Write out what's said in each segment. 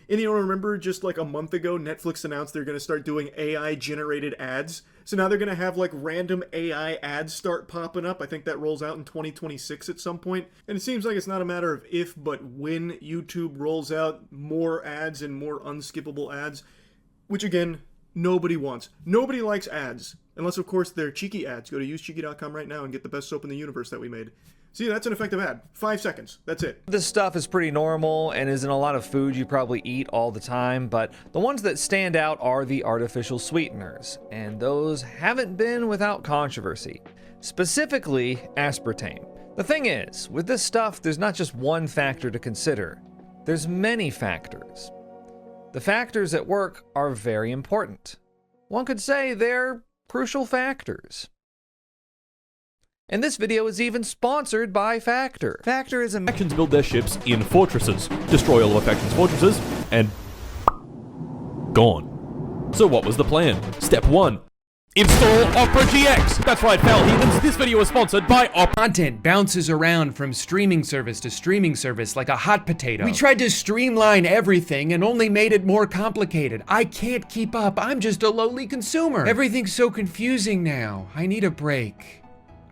And you know, remember just like a month ago, Netflix announced they're going to start doing AI-generated ads. So now they're going to have like random AI ads start popping up. I think that rolls out in 2026 at some point. And it seems like it's not a matter of if, but when YouTube rolls out more ads and more unskippable ads, which again, nobody wants. Nobody likes ads. Unless, of course, they're cheeky ads. Go to usecheeky.com right now and get the best soap in the universe that we made. See, that's an effective ad. 5 seconds. That's it. This stuff is pretty normal and is in a lot of food you probably eat all the time, but the ones that stand out are the artificial sweeteners, and those haven't been without controversy. Specifically, aspartame. The thing is, with this stuff, there's not just one factor to consider. There's many factors. The factors at work are very important. One could say they're crucial factors. And this video is even sponsored by Factor. Factor is a... Factions build their ships in fortresses, destroy all of a faction's fortresses, and... gone. So what was the plan? Step 1. Install Opera GX! That's right, Foul Heathens, this video is sponsored by Opera. Content bounces around from streaming service to streaming service like a hot potato. We tried to streamline everything and only made it more complicated. I can't keep up, I'm just a lowly consumer. Everything's so confusing now. I need a break.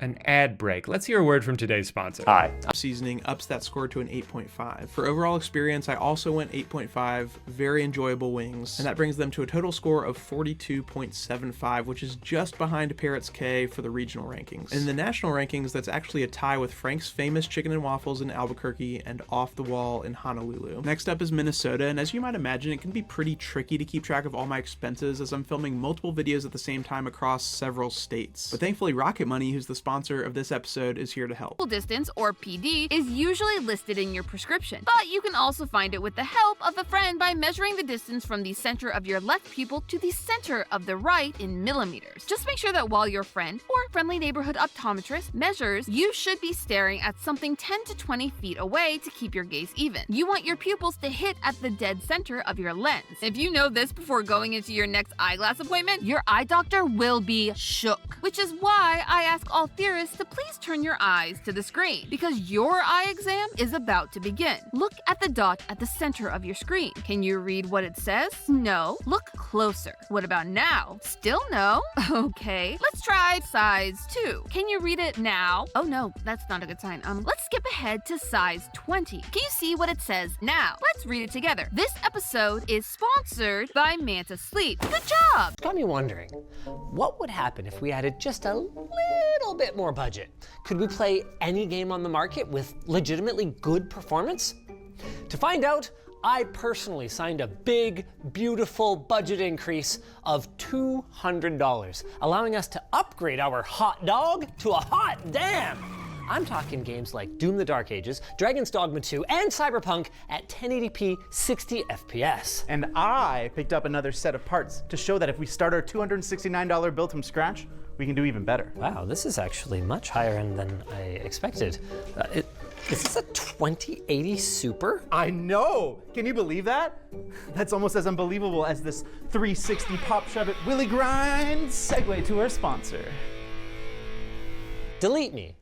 An ad break. Let's hear a word from today's sponsor. Hi. Seasoning ups that score to an 8.5. For overall experience, I also went 8.5. Very enjoyable wings. And that brings them to a total score of 42.75, which is just behind Parrots K for the regional rankings. In the national rankings, that's actually a tie with Frank's Famous Chicken and Waffles in Albuquerque and Off the Wall in Honolulu. Next up is Minnesota, and as you might imagine, it can be pretty tricky to keep track of all my expenses as I'm filming multiple videos at the same time across several states. But thankfully, Rocket Money, who's the sponsor of this episode, is here to help. Distance, or PD, is usually listed in your prescription, but you can also find it with the help of a friend by measuring the distance from the center of your left pupil to the center of the right in millimeters. Just make sure that while your friend or friendly neighborhood optometrist measures, you should be staring at something 10 to 20 feet away to keep your gaze even. You want your pupils to hit at the dead center of your lens. If you know this before going into your next eyeglass appointment, your eye doctor will be shook, which is why I ask all theorists to please turn your eyes to the screen, because your eye exam is about to begin. Look at the dot at the center of your screen. Can you read what it says? No. Look closer. What about now? Still no? Okay, let's try size 2. Can you read it now? Oh no, that's not a good sign. Let's skip ahead to size 20. Can you see what it says now? Let's read it together. This episode is sponsored by Manta Sleep. Good job! Got me wondering, what would happen if we added just a little bit more budget? Could we play any game on the market with legitimately good performance? To find out, I personally signed a big, beautiful budget increase of $200, allowing us to upgrade our hot dog to a hot damn. I'm talking games like Doom the Dark Ages, Dragon's Dogma 2, and Cyberpunk at 1080p 60 FPS. And I picked up another set of parts to show that if we start our $269 build from scratch, we can do even better. Wow, this is actually much higher end than I expected. Is this a 2080 Super? I know! Can you believe that? That's almost as unbelievable as this 360 pop shove it Willy Grind segue to our sponsor. Delete me.